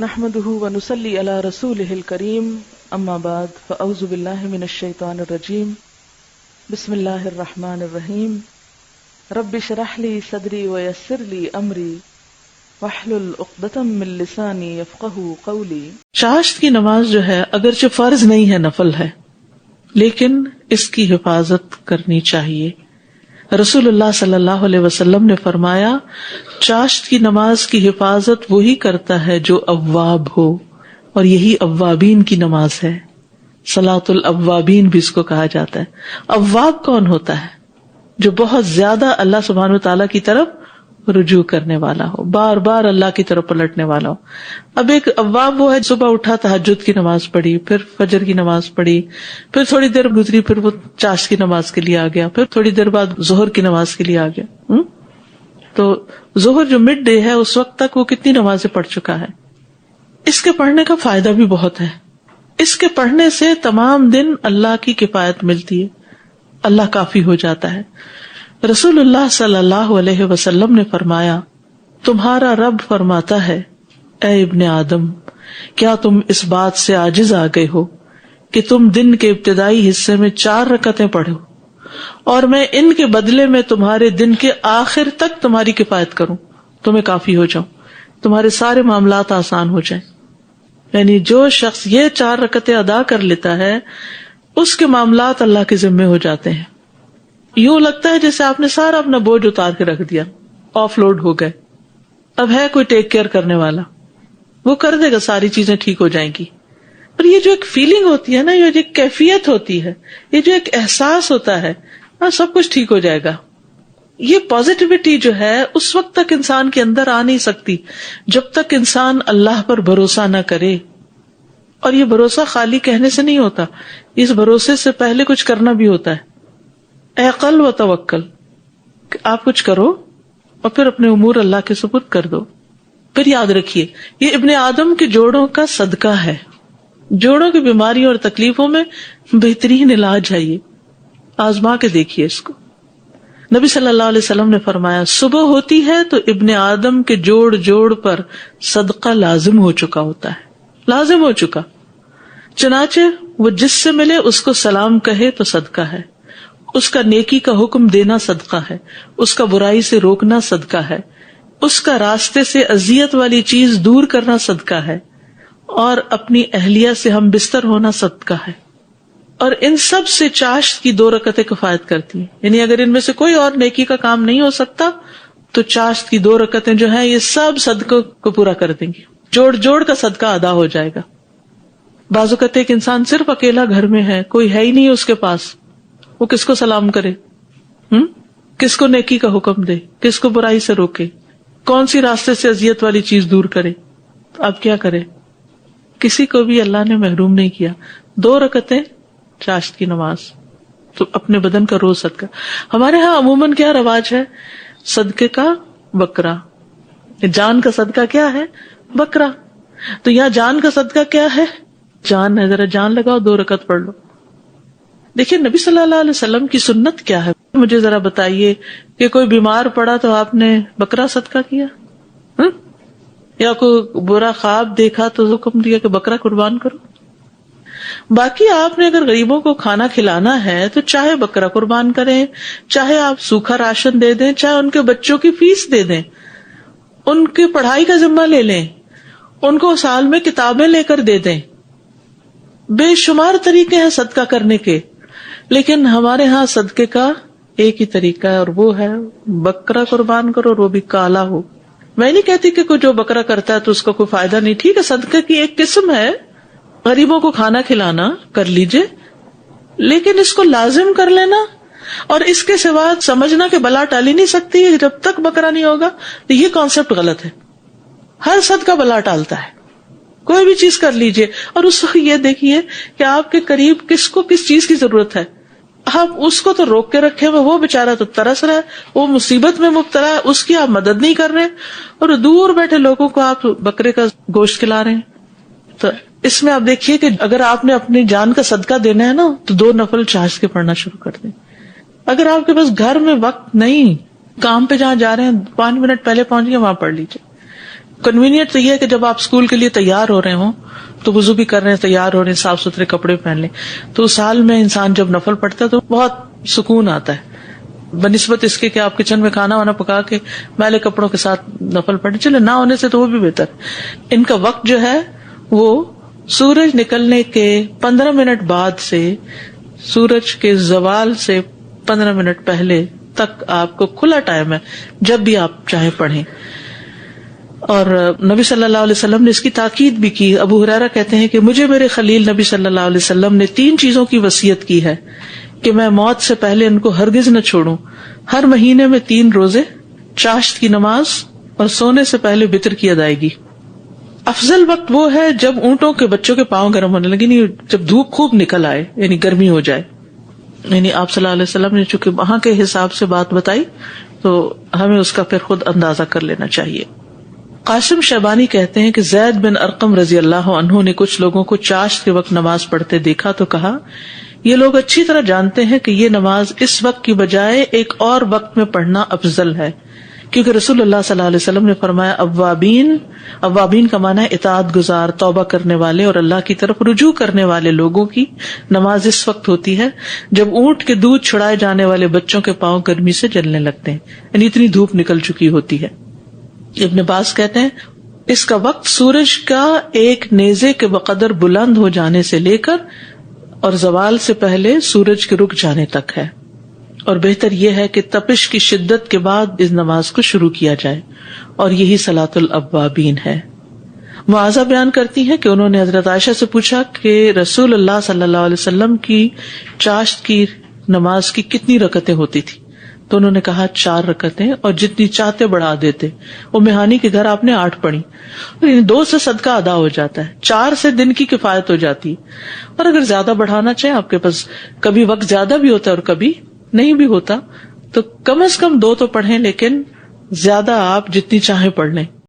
نحمده ونصلي على رسوله الكريم اما بعد فاعوذ بالله من الشيطان الرجيم بسم الله الرحمن الرحيم رب اشرح لي صدري ويسر لي امري واحلل عقدة من لساني يفقهوا قولي۔ چاشت کی نماز جو ہے اگرچہ فرض نہیں ہے، نفل ہے، لیکن اس کی حفاظت کرنی چاہیے۔ رسول اللہ صلی اللہ علیہ وسلم نے فرمایا، چاشت کی نماز کی حفاظت وہی کرتا ہے جو اواب ہو، اور یہی اوابین کی نماز ہے۔ صلاۃ الاوابین بھی اس کو کہا جاتا ہے۔ اواب کون ہوتا ہے؟ جو بہت زیادہ اللہ سبحانہ وتعالیٰ کی طرف رجوع کرنے والا ہو، بار بار اللہ کی طرف پلٹنے والا ہو۔ اب ایک اواب وہ ہے صبح اٹھا، تہجد کی نماز پڑھی، پھر فجر کی نماز پڑھی، پھر تھوڑی دیر گزری، پھر وہ چاشت کی نماز کے لیے آ گیا، پھر تھوڑی دیر بعد ظہر کی نماز کے لیے آ گیا۔ تو ظہر جو مڈ ڈے ہے اس وقت تک وہ کتنی نمازیں پڑھ چکا ہے۔ اس کے پڑھنے کا فائدہ بھی بہت ہے۔ اس کے پڑھنے سے تمام دن اللہ کی کفایت ملتی ہے، اللہ کافی ہو جاتا ہے۔ رسول اللہ صلی اللہ علیہ وسلم نے فرمایا، تمہارا رب فرماتا ہے، اے ابن آدم، کیا تم اس بات سے عاجز آ گئے ہو کہ تم دن کے ابتدائی حصے میں 4 رکعتیں پڑھو اور میں ان کے بدلے میں تمہارے دن کے آخر تک تمہاری کفایت کروں، تمہیں کافی ہو جاؤں، تمہارے سارے معاملات آسان ہو جائیں۔ یعنی جو شخص یہ 4 رکعتیں ادا کر لیتا ہے اس کے معاملات اللہ کے ذمے ہو جاتے ہیں۔ یوں لگتا ہے جیسے آپ نے سارا اپنا بوجھ اتار کے رکھ دیا، آف لوڈ ہو گئے، اب ہے کوئی ٹیک کیئر کرنے والا، وہ کر دے گا، ساری چیزیں ٹھیک ہو جائیں گی۔ اور یہ جو ایک فیلنگ ہوتی ہے نا، یہ جو ایک کیفیت ہوتی ہے، یہ جو ایک احساس ہوتا ہے، سب کچھ ٹھیک ہو جائے گا، یہ پازیٹیوٹی جو ہے اس وقت تک انسان کے اندر آ نہیں سکتی جب تک انسان اللہ پر بھروسہ نہ کرے۔ اور یہ بھروسہ خالی کہنے سے نہیں ہوتا، اس بھروسے سے پہلے کچھ کرنا بھی ہوتا ہے۔ عقل و توکل، آپ کچھ کرو اور پھر اپنے امور اللہ کے سپرد کر دو۔ پھر یاد رکھیے، یہ ابن آدم کے جوڑوں کا صدقہ ہے۔ جوڑوں کی بیماریوں اور تکلیفوں میں بہترین علاج ہے، یہ آزما کے دیکھیے اس کو۔ نبی صلی اللہ علیہ وسلم نے فرمایا، صبح ہوتی ہے تو ابن آدم کے جوڑ جوڑ پر صدقہ لازم ہو چکا ہوتا ہے، لازم ہو چکا، چنانچہ وہ جس سے ملے اس کو سلام کہے تو صدقہ ہے، اس کا نیکی کا حکم دینا صدقہ ہے، اس کا برائی سے روکنا صدقہ ہے، اس کا راستے سے اذیت والی چیز دور کرنا صدقہ ہے، اور اپنی اہلیہ سے ہم بستر ہونا صدقہ ہے۔ اور ان سب سے چاشت کی 2 رکعتیں کفایت کرتی ہیں۔ یعنی اگر ان میں سے کوئی اور نیکی کا کام نہیں ہو سکتا تو چاشت کی 2 رکعتیں جو ہیں یہ سب صدقوں کو پورا کر دیں گی، جوڑ جوڑ کا صدقہ ادا ہو جائے گا۔ بعض اوقات ایک انسان صرف اکیلا گھر میں ہے، کوئی ہے ہی نہیں اس کے پاس، وہ کس کو سلام کرے، کس کو نیکی کا حکم دے، کس کو برائی سے روکے، کون سی راستے سے اذیت والی چیز دور کرے؟ تو اب کیا کرے؟ کسی کو بھی اللہ نے محروم نہیں کیا۔ 2 رکعتیں چاشت کی نماز، تو اپنے بدن کا روز صدقہ۔ ہمارے ہاں عموماً کیا رواج ہے؟ صدقے کا بکرا، جان کا صدقہ کیا ہے؟ بکرا۔ تو یہاں جان کا صدقہ کیا ہے؟ جان ہے، ذرا جان لگاؤ، 2 رکعت پڑھ لو۔ دیکھیے نبی صلی اللہ علیہ وسلم کی سنت کیا ہے، مجھے ذرا بتائیے کہ کوئی بیمار پڑا تو آپ نے بکرا صدقہ کیا، یا کوئی برا خواب دیکھا تو حکم دیا کہ بکرا قربان کرو؟ باقی آپ نے اگر غریبوں کو کھانا کھلانا ہے تو چاہے بکرا قربان کریں، چاہے آپ سوکھا راشن دے دیں، چاہے ان کے بچوں کی فیس دے دیں، ان کی پڑھائی کا ذمہ لے لیں، ان کو سال میں کتابیں لے کر دے دیں۔ بے شمار طریقے ہیں صدقہ کرنے کے، لیکن ہمارے ہاں صدقے کا ایک ہی طریقہ ہے، اور وہ ہے بکرا قربان کرو، اور وہ بھی کالا ہو۔ میں نہیں کہتی کہ کوئی جو بکرا کرتا ہے تو اس کو کوئی فائدہ نہیں، ٹھیک ہے، صدقے کی ایک قسم ہے، غریبوں کو کھانا کھلانا، کر لیجئے، لیکن اس کو لازم کر لینا اور اس کے سوا سمجھنا کہ بلا ٹالی نہیں سکتی جب تک بکرا نہیں ہوگا، تو یہ کانسیپٹ غلط ہے۔ ہر صدقہ بلا ٹالتا ہے، کوئی بھی چیز کر لیجئے، اور اس وقت یہ دیکھیے کہ آپ کے قریب کس کو کس چیز کی ضرورت ہے۔ آپ اس کو تو روک کے رکھے ہوئے، وہ بےچارا تو ترس رہا ہے، وہ مصیبت میں مبتلا ہے، اس کی آپ مدد نہیں کر رہے، اور دور بیٹھے لوگوں کو آپ بکرے کا گوشت کھلا رہے ہیں۔ تو اس میں آپ دیکھیے کہ اگر آپ نے اپنی جان کا صدقہ دینا ہے نا تو 2 نفل چاشت کے پڑھنا شروع کر دیں۔ اگر آپ کے پاس گھر میں وقت نہیں، کام پہ جہاں جا رہے ہیں 5 منٹ پہلے پہنچ گئے، وہاں پڑھ لیجیے۔ کنوینئنٹ تو یہ ہے کہ جب آپ اسکول کے لیے تیار ہو رہے ہوں تو وضو بھی کر رہے ہیں, تیار ہو رہے ہیں, صاف ستھرے کپڑے پہن لیں, تو اس حال میں انسان جب نفل پڑھتا ہے تو بہت سکون آتا ہے بنسبت اس کے کہ آپ کچن میں کھانا وانا پکا کے میلے کپڑوں کے ساتھ نفل پڑھیں. چلے نہ ہونے سے تو وہ بھی بہتر. ان کا وقت جو ہے وہ سورج نکلنے کے 15 منٹ بعد سے سورج کے زوال سے 15 منٹ پہلے تک آپ کو کھلا ٹائم ہے, جب بھی آپ چاہیں پڑھیں. اور نبی صلی اللہ علیہ وسلم نے اس کی تاکید بھی کی. ابو ہریرہ کہتے ہیں کہ مجھے میرے خلیل نبی صلی اللہ علیہ وسلم نے 3 چیزوں کی وصیت کی ہے کہ میں موت سے پہلے ان کو ہرگز نہ چھوڑوں. ہر مہینے میں 3 روزے, چاشت کی نماز اور سونے سے پہلے وتر کی ادائیگی. افضل وقت وہ ہے جب اونٹوں کے بچوں کے پاؤں گرم ہونے لگے, یعنی جب دھوپ خوب نکل آئے, یعنی گرمی ہو جائے. یعنی آپ صلی اللہ علیہ وسلم نے چونکہ وہاں کے حساب سے بات بتائی تو ہمیں اس کا پھر خود اندازہ کر لینا چاہیے. قاسم شیبانی کہتے ہیں کہ زید بن ارقم رضی اللہ عنہ نے کچھ لوگوں کو چاشت کے وقت نماز پڑھتے دیکھا تو کہا, یہ لوگ اچھی طرح جانتے ہیں کہ یہ نماز اس وقت کی بجائے ایک اور وقت میں پڑھنا افضل ہے, کیونکہ رسول اللہ صلی اللہ علیہ وسلم نے فرمایا اوابین کا معنی ہے اطاعت گزار, توبہ کرنے والے اور اللہ کی طرف رجوع کرنے والے لوگوں کی نماز اس وقت ہوتی ہے جب اونٹ کے دودھ چھڑائے جانے والے بچوں کے پاؤں گرمی سے جلنے لگتے ہیں, یعنی اتنی دھوپ نکل چکی ہوتی ہے. ابن عباس کہتے ہیں اس کا وقت سورج کا ایک نیزے کے بقدر بلند ہو جانے سے لے کر اور زوال سے پہلے سورج کے رک جانے تک ہے, اور بہتر یہ ہے کہ تپش کی شدت کے بعد اس نماز کو شروع کیا جائے, اور یہی صلاۃ الاوابین ہے. معاذہ بیان کرتی ہیں کہ انہوں نے حضرت عائشہ سے پوچھا کہ رسول اللہ صلی اللہ علیہ وسلم کی چاشت کی نماز کی کتنی رکعتیں ہوتی تھی, تو انہوں نے کہا 4 رکعتیں, اور جتنی چاہتے بڑھا دیتے. وہ مہانی کے گھر آپ نے 8 پڑھی, 2 سے صدقہ ادا ہو جاتا ہے, 4 سے دن کی کفایت ہو جاتی. اور اگر زیادہ بڑھانا چاہیں, آپ کے پاس کبھی وقت زیادہ بھی ہوتا ہے اور کبھی نہیں بھی ہوتا, تو کم از کم 2 تو پڑھیں, لیکن زیادہ آپ جتنی چاہیں پڑھ لیں.